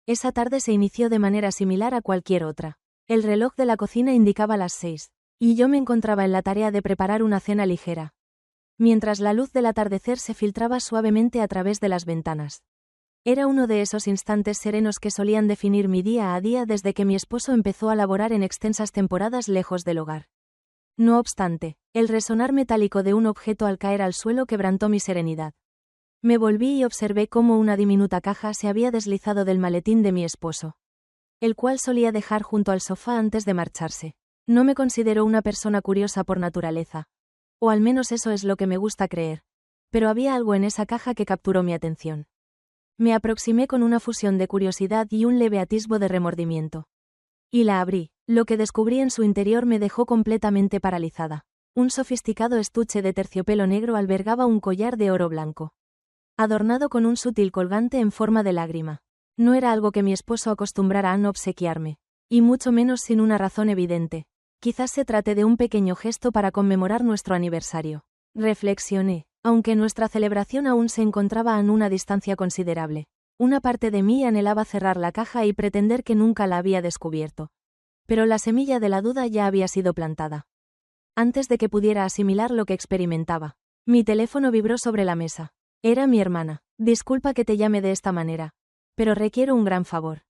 Esa tarde se inició de manera similar a cualquier otra. El reloj de la cocina indicaba las 6, y yo me encontraba en la tarea de preparar una cena ligera, mientras la luz del atardecer se filtraba suavemente a través de las ventanas. Era uno de esos instantes serenos que solían definir mi día a día desde que mi esposo empezó a laborar en extensas temporadas lejos del hogar. No obstante, el resonar metálico de un objeto al caer al suelo quebrantó mi serenidad. Me volví y observé cómo una diminuta caja se había deslizado del maletín de mi esposo, el cual solía dejar junto al sofá antes de marcharse. No me considero una persona curiosa por naturaleza. O al menos eso es lo que me gusta creer. Pero había algo en esa caja que capturó mi atención. Me aproximé con una fusión de curiosidad y un leve atisbo de remordimiento. Y la abrí. Lo que descubrí en su interior me dejó completamente paralizada. Un sofisticado estuche de terciopelo negro albergaba un collar de oro blanco, adornado con un sutil colgante en forma de lágrima. No era algo que mi esposo acostumbrara a no obsequiarme, y mucho menos sin una razón evidente. Quizás se trate de un pequeño gesto para conmemorar nuestro aniversario. Reflexioné, aunque nuestra celebración aún se encontraba a una distancia considerable. Una parte de mí anhelaba cerrar la caja y pretender que nunca la había descubierto. Pero la semilla de la duda ya había sido plantada. Antes de que pudiera asimilar lo que experimentaba, mi teléfono vibró sobre la mesa. Era mi hermana. Disculpa que te llame de esta manera, pero requiero un gran favor.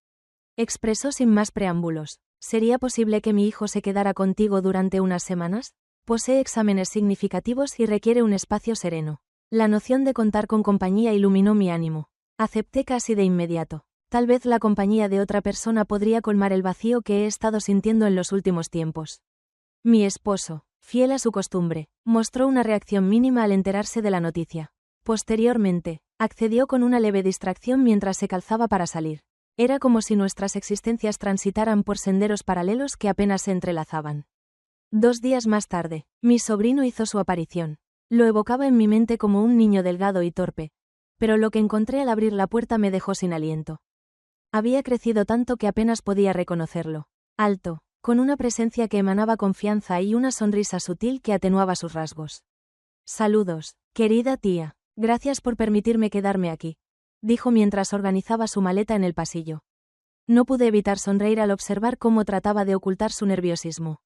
Expresó sin más preámbulos. ¿Sería posible que mi hijo se quedara contigo durante unas semanas? Posee exámenes significativos y requiere un espacio sereno. La noción de contar con compañía iluminó mi ánimo. Acepté casi de inmediato. Tal vez la compañía de otra persona podría colmar el vacío que he estado sintiendo en los últimos tiempos. Mi esposo, fiel a su costumbre, mostró una reacción mínima al enterarse de la noticia. Posteriormente, accedió con una leve distracción mientras se calzaba para salir. Era como si nuestras existencias transitaran por senderos paralelos que apenas se entrelazaban. 2 días más tarde, mi sobrino hizo su aparición. Lo evocaba en mi mente como un niño delgado y torpe, pero lo que encontré al abrir la puerta me dejó sin aliento. Había crecido tanto que apenas podía reconocerlo. Alto, con una presencia que emanaba confianza y una sonrisa sutil que atenuaba sus rasgos. Saludos, querida tía. Gracias por permitirme quedarme aquí, dijo mientras organizaba su maleta en el pasillo. No pude evitar sonreír al observar cómo trataba de ocultar su nerviosismo.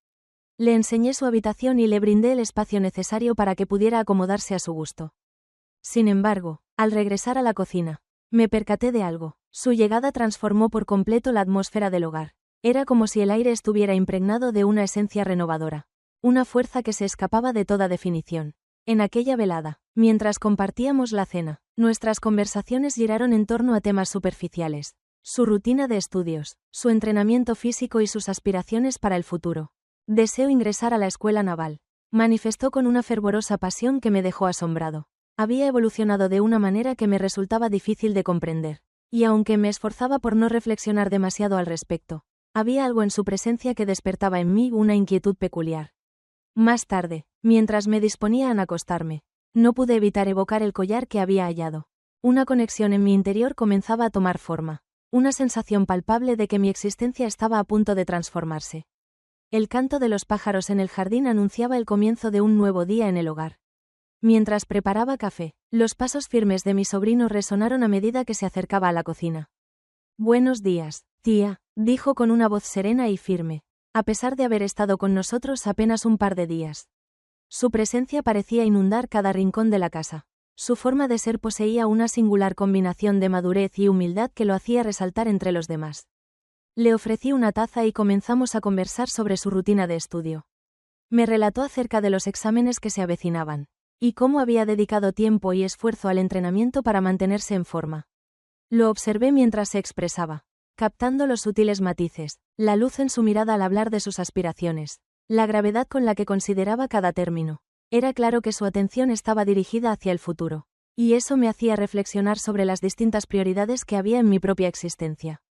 Le enseñé su habitación y le brindé el espacio necesario para que pudiera acomodarse a su gusto. Sin embargo, al regresar a la cocina, me percaté de algo. Su llegada transformó por completo la atmósfera del hogar. Era como si el aire estuviera impregnado de una esencia renovadora. Una fuerza que se escapaba de toda definición. En aquella velada, mientras compartíamos la cena, nuestras conversaciones giraron en torno a temas superficiales. Su rutina de estudios, su entrenamiento físico y sus aspiraciones para el futuro. Deseo ingresar a la escuela naval, manifestó con una fervorosa pasión que me dejó asombrado. Había evolucionado de una manera que me resultaba difícil de comprender. Y aunque me esforzaba por no reflexionar demasiado al respecto, había algo en su presencia que despertaba en mí una inquietud peculiar. Más tarde, mientras me disponía a acostarme, no pude evitar evocar el collar que había hallado. Una conexión en mi interior comenzaba a tomar forma, una sensación palpable de que mi existencia estaba a punto de transformarse. El canto de los pájaros en el jardín anunciaba el comienzo de un nuevo día en el hogar. Mientras preparaba café, los pasos firmes de mi sobrino resonaron a medida que se acercaba a la cocina. Buenos días, tía, dijo con una voz serena y firme, a pesar de haber estado con nosotros apenas un par de días. Su presencia parecía inundar cada rincón de la casa. Su forma de ser poseía una singular combinación de madurez y humildad que lo hacía resaltar entre los demás. Le ofrecí una taza y comenzamos a conversar sobre su rutina de estudio. Me relató acerca de los exámenes que se avecinaban, y cómo había dedicado tiempo y esfuerzo al entrenamiento para mantenerse en forma. Lo observé mientras se expresaba, captando los sutiles matices, la luz en su mirada al hablar de sus aspiraciones, la gravedad con la que consideraba cada término. Era claro que su atención estaba dirigida hacia el futuro, y eso me hacía reflexionar sobre las distintas prioridades que había en mi propia existencia.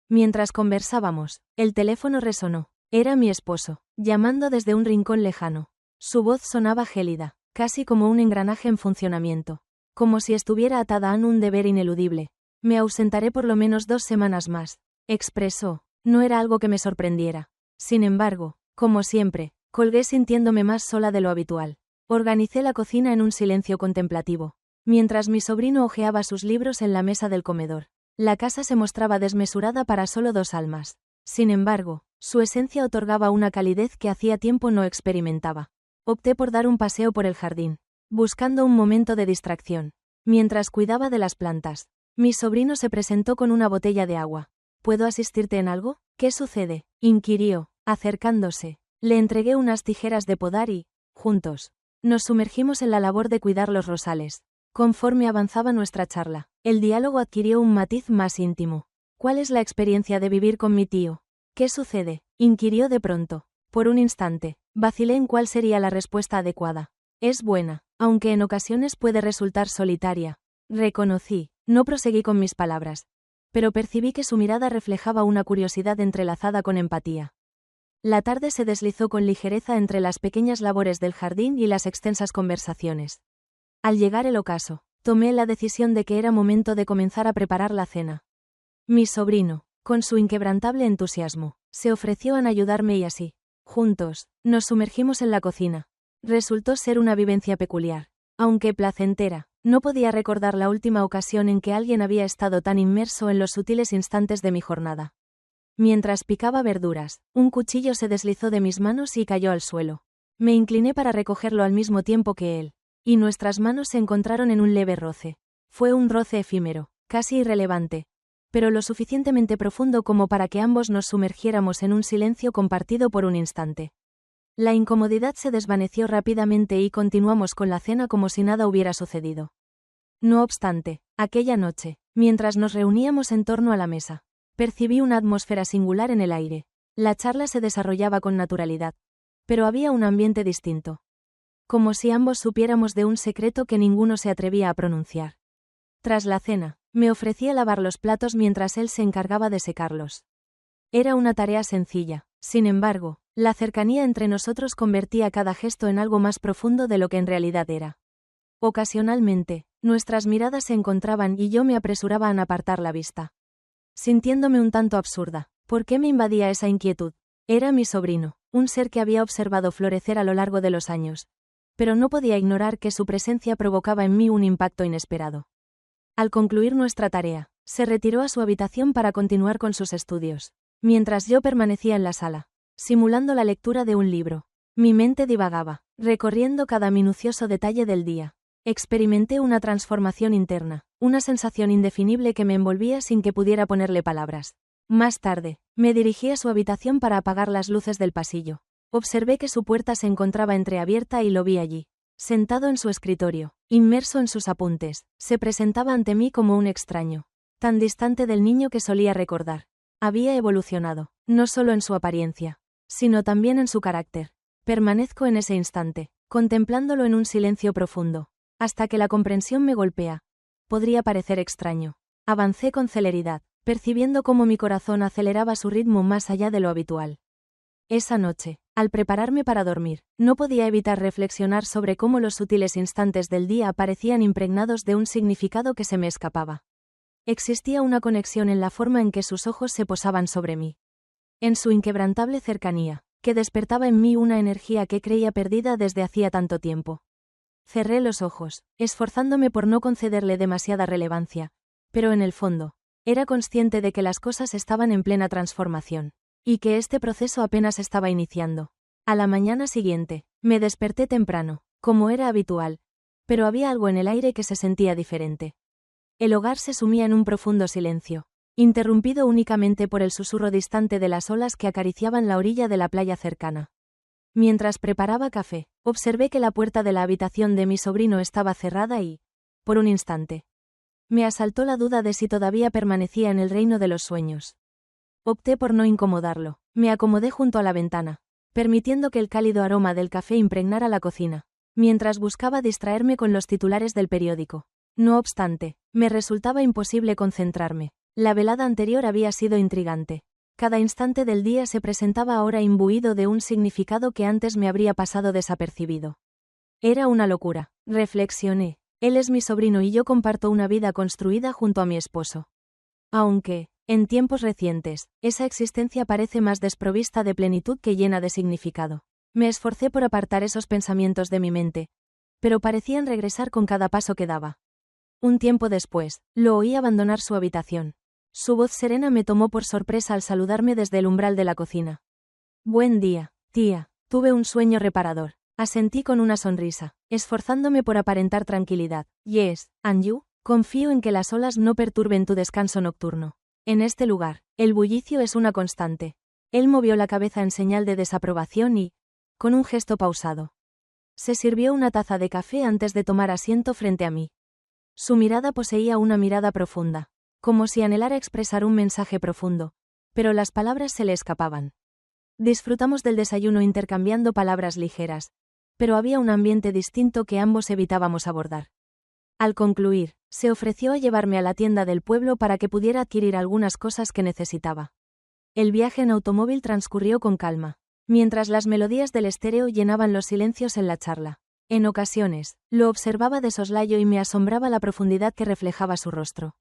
Mientras conversábamos, el teléfono resonó. Era mi esposo, llamando desde un rincón lejano. Su voz sonaba gélida, casi como un engranaje en funcionamiento, como si estuviera atada a un deber ineludible. Me ausentaré por lo menos 2 semanas más, expresó. No era algo que me sorprendiera. Sin embargo, como siempre, colgué sintiéndome más sola de lo habitual. Organicé la cocina en un silencio contemplativo, mientras mi sobrino hojeaba sus libros en la mesa del comedor. La casa se mostraba desmesurada para solo 2 almas. Sin embargo, su esencia otorgaba una calidez que hacía tiempo no experimentaba. Opté por dar un paseo por el jardín, buscando un momento de distracción. Mientras cuidaba de las plantas, mi sobrino se presentó con una botella de agua. ¿Puedo asistirte en algo? ¿Qué sucede?, inquirió, acercándose. Le entregué unas tijeras de podar y, juntos, nos sumergimos en la labor de cuidar los rosales. Conforme avanzaba nuestra charla, el diálogo adquirió un matiz más íntimo. ¿Cuál es la experiencia de vivir con mi tío? ¿Qué sucede?, inquirió de pronto. Por un instante, vacilé en cuál sería la respuesta adecuada. Es buena, aunque en ocasiones puede resultar solitaria. Reconocí, no proseguí con mis palabras. Pero percibí que su mirada reflejaba una curiosidad entrelazada con empatía. La tarde se deslizó con ligereza entre las pequeñas labores del jardín y las extensas conversaciones. Al llegar el ocaso, tomé la decisión de que era momento de comenzar a preparar la cena. Mi sobrino, con su inquebrantable entusiasmo, se ofreció en ayudarme y así, juntos, nos sumergimos en la cocina. Resultó ser una vivencia peculiar. Aunque placentera, no podía recordar la última ocasión en que alguien había estado tan inmerso en los sutiles instantes de mi jornada. Mientras picaba verduras, un cuchillo se deslizó de mis manos y cayó al suelo. Me incliné para recogerlo al mismo tiempo que él, y nuestras manos se encontraron en un leve roce. Fue un roce efímero, casi irrelevante, pero lo suficientemente profundo como para que ambos nos sumergiéramos en un silencio compartido por un instante. La incomodidad se desvaneció rápidamente y continuamos con la cena como si nada hubiera sucedido. No obstante, aquella noche, mientras nos reuníamos en torno a la mesa, percibí una atmósfera singular en el aire. La charla se desarrollaba con naturalidad, pero había un ambiente distinto. Como si ambos supiéramos de un secreto que ninguno se atrevía a pronunciar. Tras la cena, me ofrecí a lavar los platos mientras él se encargaba de secarlos. Era una tarea sencilla, sin embargo, la cercanía entre nosotros convertía cada gesto en algo más profundo de lo que en realidad era. Ocasionalmente, nuestras miradas se encontraban y yo me apresuraba a apartar la vista. Sintiéndome un tanto absurda, ¿por qué me invadía esa inquietud? Era mi sobrino, un ser que había observado florecer a lo largo de los años, pero no podía ignorar que su presencia provocaba en mí un impacto inesperado. Al concluir nuestra tarea, se retiró a su habitación para continuar con sus estudios, mientras yo permanecía en la sala, simulando la lectura de un libro. Mi mente divagaba, recorriendo cada minucioso detalle del día. Experimenté una transformación interna, una sensación indefinible que me envolvía sin que pudiera ponerle palabras. Más tarde, me dirigí a su habitación para apagar las luces del pasillo. Observé que su puerta se encontraba entreabierta y lo vi allí, sentado en su escritorio, inmerso en sus apuntes. Se presentaba ante mí como un extraño, tan distante del niño que solía recordar. Había evolucionado, no solo en su apariencia, sino también en su carácter. Permanezco en ese instante, contemplándolo en un silencio profundo, hasta que la comprensión me golpea. Podría parecer extraño. Avancé con celeridad, percibiendo cómo mi corazón aceleraba su ritmo más allá de lo habitual. Esa noche, al prepararme para dormir, no podía evitar reflexionar sobre cómo los sutiles instantes del día parecían impregnados de un significado que se me escapaba. Existía una conexión en la forma en que sus ojos se posaban sobre mí. En su inquebrantable cercanía, que despertaba en mí una energía que creía perdida desde hacía tanto tiempo. Cerré los ojos, esforzándome por no concederle demasiada relevancia, pero en el fondo, era consciente de que las cosas estaban en plena transformación, y que este proceso apenas estaba iniciando. A la mañana siguiente, me desperté temprano, como era habitual, pero había algo en el aire que se sentía diferente. El hogar se sumía en un profundo silencio, interrumpido únicamente por el susurro distante de las olas que acariciaban la orilla de la playa cercana. Mientras preparaba café, observé que la puerta de la habitación de mi sobrino estaba cerrada y, por un instante, me asaltó la duda de si todavía permanecía en el reino de los sueños. Opté por no incomodarlo, me acomodé junto a la ventana, permitiendo que el cálido aroma del café impregnara la cocina, mientras buscaba distraerme con los titulares del periódico. No obstante, me resultaba imposible concentrarme. La velada anterior había sido intrigante. Cada instante del día se presentaba ahora imbuido de un significado que antes me habría pasado desapercibido. Era una locura, reflexioné. Él es mi sobrino y yo comparto una vida construida junto a mi esposo. Aunque, en tiempos recientes, esa existencia parece más desprovista de plenitud que llena de significado. Me esforcé por apartar esos pensamientos de mi mente, pero parecían regresar con cada paso que daba. Un tiempo después, lo oí abandonar su habitación. Su voz serena me tomó por sorpresa al saludarme desde el umbral de la cocina. Buen día, tía. Tuve un sueño reparador. Asentí con una sonrisa, esforzándome por aparentar tranquilidad. Yes, and you? Confío en que las olas no perturben tu descanso nocturno. En este lugar, el bullicio es una constante. Él movió la cabeza en señal de desaprobación y, con un gesto pausado, se sirvió una taza de café antes de tomar asiento frente a mí. Su mirada poseía una mirada profunda, como si anhelara expresar un mensaje profundo, pero las palabras se le escapaban. Disfrutamos del desayuno intercambiando palabras ligeras, pero había un ambiente distinto que ambos evitábamos abordar. Al concluir, se ofreció a llevarme a la tienda del pueblo para que pudiera adquirir algunas cosas que necesitaba. El viaje en automóvil transcurrió con calma, mientras las melodías del estéreo llenaban los silencios en la charla. En ocasiones, lo observaba de soslayo y me asombraba la profundidad que reflejaba su rostro.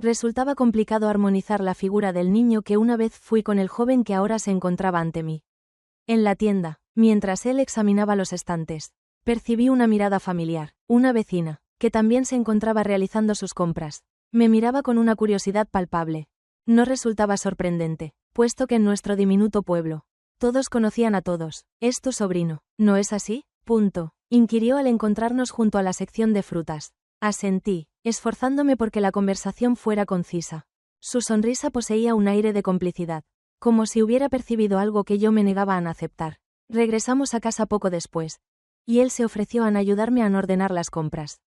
Resultaba complicado armonizar la figura del niño que una vez fui con el joven que ahora se encontraba ante mí. En la tienda, mientras él examinaba los estantes, percibí una mirada familiar, una vecina, que también se encontraba realizando sus compras. Me miraba con una curiosidad palpable. No resultaba sorprendente, puesto que en nuestro diminuto pueblo, todos conocían a todos. «Es tu sobrino, ¿no es así?» Inquirió al encontrarnos junto a la sección de frutas. Asentí, esforzándome porque la conversación fuera concisa. Su sonrisa poseía un aire de complicidad, como si hubiera percibido algo que yo me negaba a aceptar. Regresamos a casa poco después, y él se ofreció a ayudarme a ordenar las compras.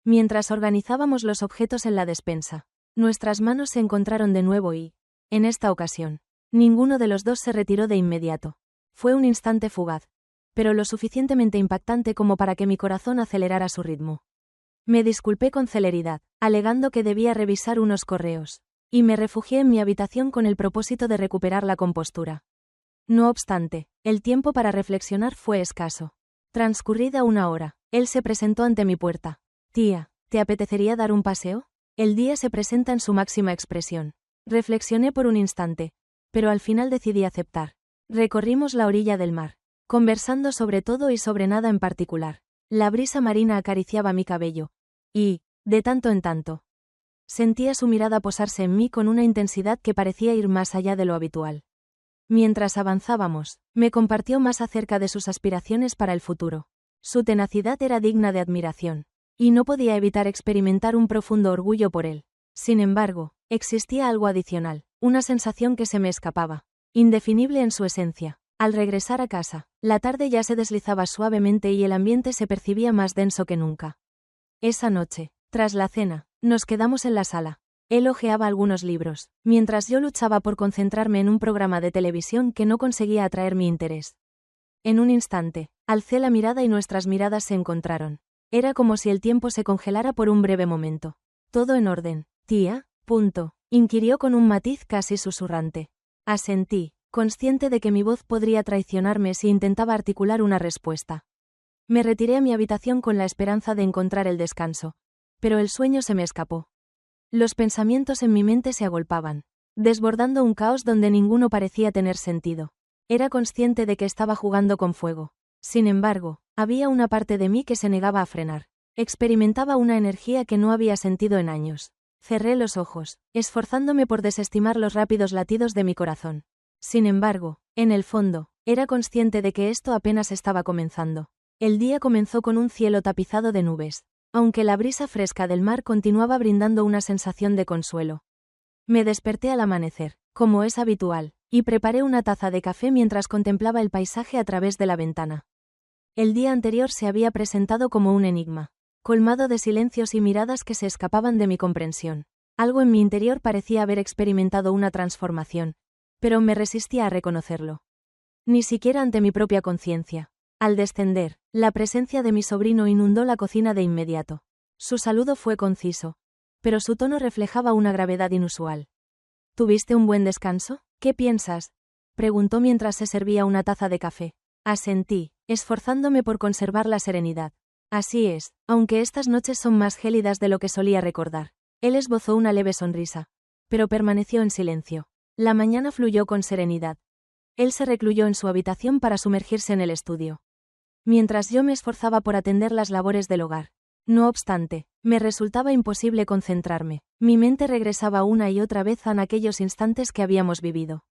Mientras organizábamos los objetos en la despensa, nuestras manos se encontraron de nuevo y, en esta ocasión, ninguno de los dos se retiró de inmediato. Fue un instante fugaz, pero lo suficientemente impactante como para que mi corazón acelerara su ritmo. Me disculpé con celeridad, alegando que debía revisar unos correos, y me refugié en mi habitación con el propósito de recuperar la compostura. No obstante, el tiempo para reflexionar fue escaso. Transcurrida una hora, él se presentó ante mi puerta. «Tía, ¿te apetecería dar un paseo?» El día se presenta en su máxima expresión. Reflexioné por un instante, pero al final decidí aceptar. Recorrimos la orilla del mar, conversando sobre todo y sobre nada en particular. La brisa marina acariciaba mi cabello, y, de tanto en tanto, sentía su mirada posarse en mí con una intensidad que parecía ir más allá de lo habitual. Mientras avanzábamos, me compartió más acerca de sus aspiraciones para el futuro. Su tenacidad era digna de admiración, y no podía evitar experimentar un profundo orgullo por él. Sin embargo, existía algo adicional, una sensación que se me escapaba, indefinible en su esencia. Al regresar a casa, la tarde ya se deslizaba suavemente y el ambiente se percibía más denso que nunca. Esa noche, tras la cena, nos quedamos en la sala. Él hojeaba algunos libros, mientras yo luchaba por concentrarme en un programa de televisión que no conseguía atraer mi interés. En un instante, alcé la mirada y nuestras miradas se encontraron. Era como si el tiempo se congelara por un breve momento. «¿Todo en orden, tía?» Inquirió con un matiz casi susurrante. Asentí, consciente de que mi voz podría traicionarme si intentaba articular una respuesta. Me retiré a mi habitación con la esperanza de encontrar el descanso, pero el sueño se me escapó. Los pensamientos en mi mente se agolpaban, desbordando un caos donde ninguno parecía tener sentido. Era consciente de que estaba jugando con fuego. Sin embargo, había una parte de mí que se negaba a frenar. Experimentaba una energía que no había sentido en años. Cerré los ojos, esforzándome por desestimar los rápidos latidos de mi corazón. Sin embargo, en el fondo, era consciente de que esto apenas estaba comenzando. El día comenzó con un cielo tapizado de nubes, aunque la brisa fresca del mar continuaba brindando una sensación de consuelo. Me desperté al amanecer, como es habitual, y preparé una taza de café mientras contemplaba el paisaje a través de la ventana. El día anterior se había presentado como un enigma, colmado de silencios y miradas que se escapaban de mi comprensión. Algo en mi interior parecía haber experimentado una transformación, pero me resistía a reconocerlo. Ni siquiera ante mi propia conciencia. Al descender, la presencia de mi sobrino inundó la cocina de inmediato. Su saludo fue conciso, pero su tono reflejaba una gravedad inusual. ¿Tuviste un buen descanso? ¿Qué piensas?, preguntó mientras se servía una taza de café. Asentí, esforzándome por conservar la serenidad. Así es, aunque estas noches son más gélidas de lo que solía recordar. Él esbozó una leve sonrisa, pero permaneció en silencio. La mañana fluyó con serenidad. Él se recluyó en su habitación para sumergirse en el estudio, mientras yo me esforzaba por atender las labores del hogar. No obstante, me resultaba imposible concentrarme. Mi mente regresaba una y otra vez a aquellos instantes que habíamos vivido.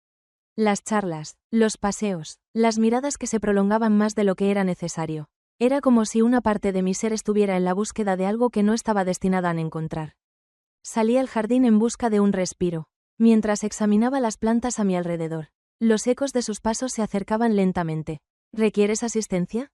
Las charlas, los paseos, las miradas que se prolongaban más de lo que era necesario. Era como si una parte de mi ser estuviera en la búsqueda de algo que no estaba destinada a encontrar. Salí al jardín en busca de un respiro, mientras examinaba las plantas a mi alrededor. Los ecos de sus pasos se acercaban lentamente. ¿Requieres asistencia?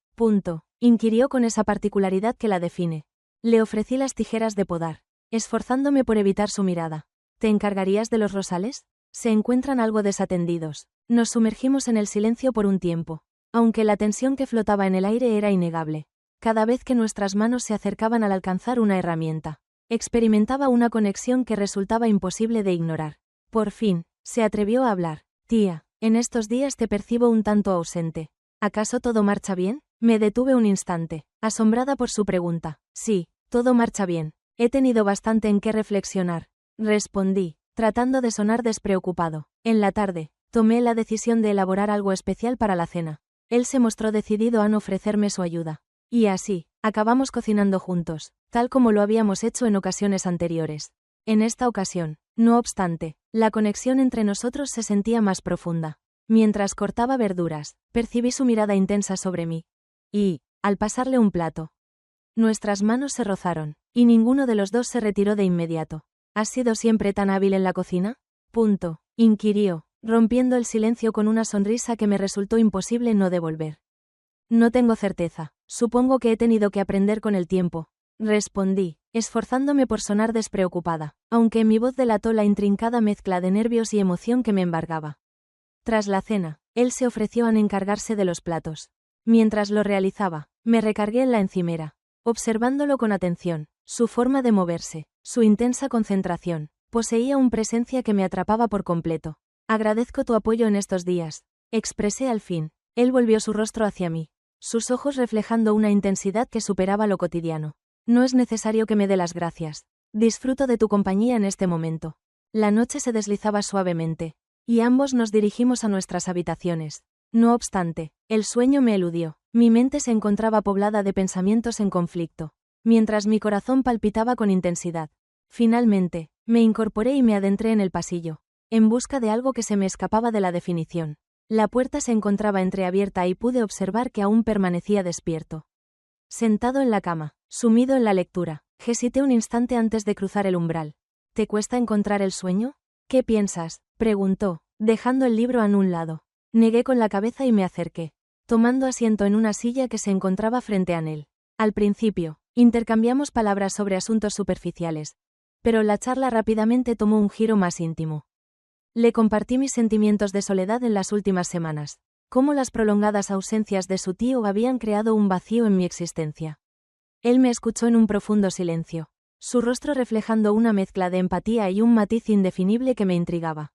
Inquirió con esa particularidad que la define. Le ofrecí las tijeras de podar, esforzándome por evitar su mirada. ¿Te encargarías de los rosales? Se encuentran algo desatendidos. Nos sumergimos en el silencio por un tiempo, aunque la tensión que flotaba en el aire era innegable. Cada vez que nuestras manos se acercaban al alcanzar una herramienta, experimentaba una conexión que resultaba imposible de ignorar. Por fin, se atrevió a hablar. Tía, en estos días te percibo un tanto ausente. ¿Acaso todo marcha bien? Me detuve un instante, asombrada por su pregunta. Sí, todo marcha bien. He tenido bastante en qué reflexionar. Respondí, tratando de sonar despreocupado. En la tarde, tomé la decisión de elaborar algo especial para la cena. Él se mostró decidido a no ofrecerme su ayuda. Y así, acabamos cocinando juntos, tal como lo habíamos hecho en ocasiones anteriores. En esta ocasión, no obstante, la conexión entre nosotros se sentía más profunda. Mientras cortaba verduras, percibí su mirada intensa sobre mí. Y, al pasarle un plato, nuestras manos se rozaron, y ninguno de los dos se retiró de inmediato. ¿Has sido siempre tan hábil en la cocina? Inquirió, rompiendo el silencio con una sonrisa que me resultó imposible no devolver. No tengo certeza, supongo que he tenido que aprender con el tiempo. Respondí, esforzándome por sonar despreocupada, aunque mi voz delató la intrincada mezcla de nervios y emoción que me embargaba. Tras la cena, él se ofreció a encargarse de los platos. Mientras lo realizaba, me recargué en la encimera, observándolo con atención. Su forma de moverse, su intensa concentración, poseía una presencia que me atrapaba por completo. Agradezco tu apoyo en estos días, expresé al fin. Él volvió su rostro hacia mí, sus ojos reflejando una intensidad que superaba lo cotidiano. No es necesario que me dé las gracias. Disfruto de tu compañía en este momento. La noche se deslizaba suavemente, y ambos nos dirigimos a nuestras habitaciones. No obstante, el sueño me eludió. Mi mente se encontraba poblada de pensamientos en conflicto, mientras mi corazón palpitaba con intensidad. Finalmente, me incorporé y me adentré en el pasillo, en busca de algo que se me escapaba de la definición. La puerta se encontraba entreabierta y pude observar que aún permanecía despierto. Sentado en la cama, sumido en la lectura, hesité un instante antes de cruzar el umbral. ¿Te cuesta encontrar el sueño? ¿Qué piensas?, preguntó, dejando el libro a un lado. Negué con la cabeza y me acerqué, tomando asiento en una silla que se encontraba frente a él. Al principio, intercambiamos palabras sobre asuntos superficiales, pero la charla rápidamente tomó un giro más íntimo. Le compartí mis sentimientos de soledad en las últimas semanas, cómo las prolongadas ausencias de su tío habían creado un vacío en mi existencia. Él me escuchó en un profundo silencio, su rostro reflejando una mezcla de empatía y un matiz indefinible que me intrigaba.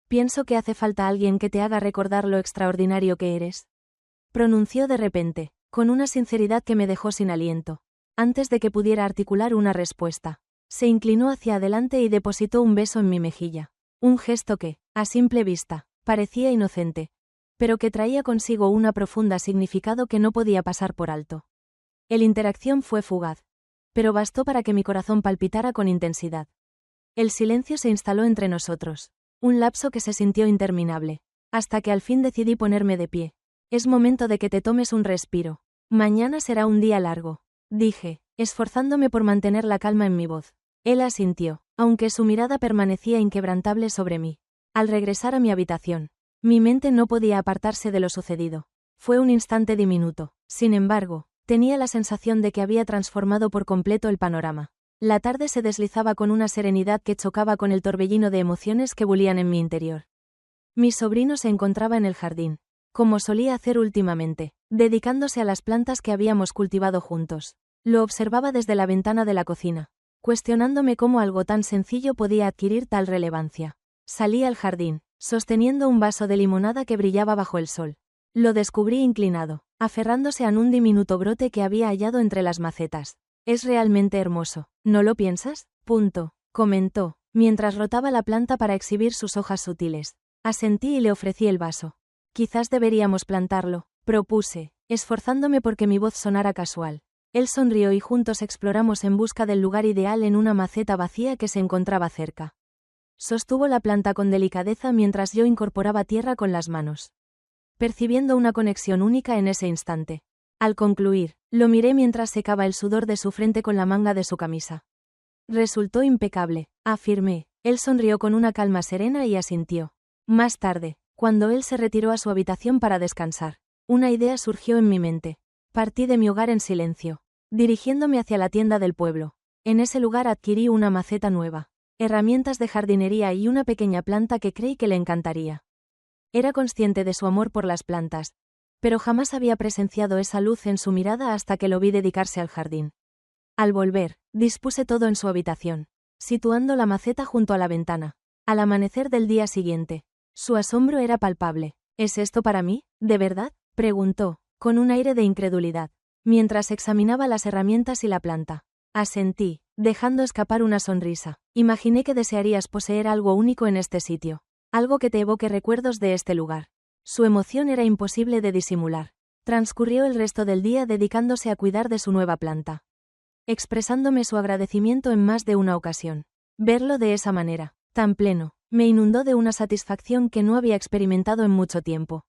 Pienso que hace falta alguien que te haga recordar lo extraordinario que eres, pronunció de repente, con una sinceridad que me dejó sin aliento. Antes de que pudiera articular una respuesta, se inclinó hacia adelante y depositó un beso en mi mejilla. Un gesto que, a simple vista, parecía inocente, pero que traía consigo una profunda significado que no podía pasar por alto. La interacción fue fugaz, pero bastó para que mi corazón palpitara con intensidad. El silencio se instaló entre nosotros, un lapso que se sintió interminable, hasta que al fin decidí ponerme de pie. Es momento de que te tomes un respiro. Mañana será un día largo, dije, esforzándome por mantener la calma en mi voz. Él asintió, aunque su mirada permanecía inquebrantable sobre mí. Al regresar a mi habitación, mi mente no podía apartarse de lo sucedido. Fue un instante diminuto, sin embargo, tenía la sensación de que había transformado por completo el panorama. La tarde se deslizaba con una serenidad que chocaba con el torbellino de emociones que bullían en mi interior. Mi sobrino se encontraba en el jardín, como solía hacer últimamente, dedicándose a las plantas que habíamos cultivado juntos. Lo observaba desde la ventana de la cocina, cuestionándome cómo algo tan sencillo podía adquirir tal relevancia. Salí al jardín, sosteniendo un vaso de limonada que brillaba bajo el sol. Lo descubrí inclinado, aferrándose a un diminuto brote que había hallado entre las macetas. Es realmente hermoso, ¿no lo piensas? Comentó, mientras rotaba la planta para exhibir sus hojas sutiles. Asentí y le ofrecí el vaso. Quizás deberíamos plantarlo, propuse, esforzándome porque mi voz sonara casual. Él sonrió y juntos exploramos en busca del lugar ideal en una maceta vacía que se encontraba cerca. Sostuvo la planta con delicadeza mientras yo incorporaba tierra con las manos, percibiendo una conexión única en ese instante. Al concluir, lo miré mientras secaba el sudor de su frente con la manga de su camisa. Resultó impecable, afirmé. Él sonrió con una calma serena y asintió. Más tarde, cuando él se retiró a su habitación para descansar, una idea surgió en mi mente. Partí de mi hogar en silencio, dirigiéndome hacia la tienda del pueblo. En ese lugar adquirí una maceta nueva, herramientas de jardinería y una pequeña planta que creí que le encantaría. Era consciente de su amor por las plantas, pero jamás había presenciado esa luz en su mirada hasta que lo vi dedicarse al jardín. Al volver, dispuse todo en su habitación, situando la maceta junto a la ventana. Al amanecer del día siguiente, su asombro era palpable. ¿Es esto para mí, de verdad?, preguntó, con un aire de incredulidad, mientras examinaba las herramientas y la planta. Asentí, dejando escapar una sonrisa. Imaginé que desearías poseer algo único en este sitio, algo que te evoque recuerdos de este lugar. Su emoción era imposible de disimular. Transcurrió el resto del día dedicándose a cuidar de su nueva planta, expresándome su agradecimiento en más de una ocasión. Verlo de esa manera, tan pleno, me inundó de una satisfacción que no había experimentado en mucho tiempo.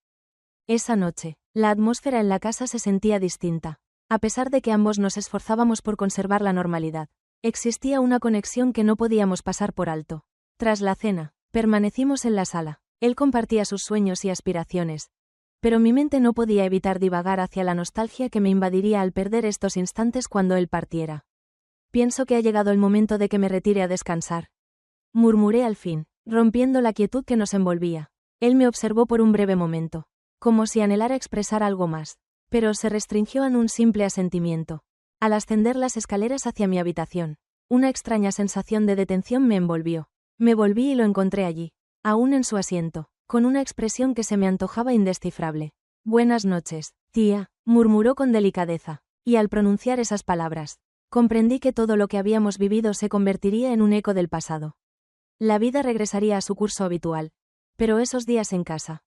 Esa noche, la atmósfera en la casa se sentía distinta. A pesar de que ambos nos esforzábamos por conservar la normalidad, existía una conexión que no podíamos pasar por alto. Tras la cena, permanecimos en la sala. Él compartía sus sueños y aspiraciones, pero mi mente no podía evitar divagar hacia la nostalgia que me invadiría al perder estos instantes cuando él partiera. Pienso que ha llegado el momento de que me retire a descansar, murmuré al fin, rompiendo la quietud que nos envolvía. Él me observó por un breve momento, como si anhelara expresar algo más, pero se restringió en un simple asentimiento. Al ascender las escaleras hacia mi habitación, una extraña sensación de detención me envolvió. Me volví y lo encontré allí, aún en su asiento, con una expresión que se me antojaba indescifrable. Buenas noches, tía, murmuró con delicadeza, y al pronunciar esas palabras, comprendí que todo lo que habíamos vivido se convertiría en un eco del pasado. La vida regresaría a su curso habitual, pero esos días en casa,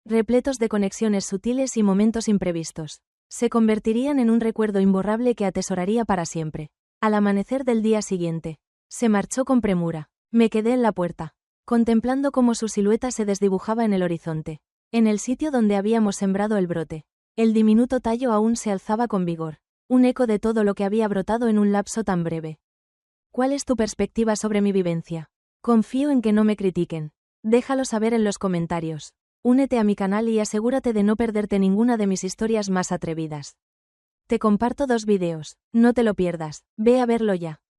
repletos de conexiones sutiles y momentos imprevistos, se convertirían en un recuerdo imborrable que atesoraría para siempre. Al amanecer del día siguiente, se marchó con premura. Me quedé en la puerta, contemplando cómo su silueta se desdibujaba en el horizonte. En el sitio donde habíamos sembrado el brote, el diminuto tallo aún se alzaba con vigor, un eco de todo lo que había brotado en un lapso tan breve. ¿Cuál es tu perspectiva sobre mi vivencia? Confío en que no me critiquen. Déjalo saber en los comentarios. Únete a mi canal y asegúrate de no perderte ninguna de mis historias más atrevidas. Te comparto 2 videos, no te lo pierdas, ve a verlo ya.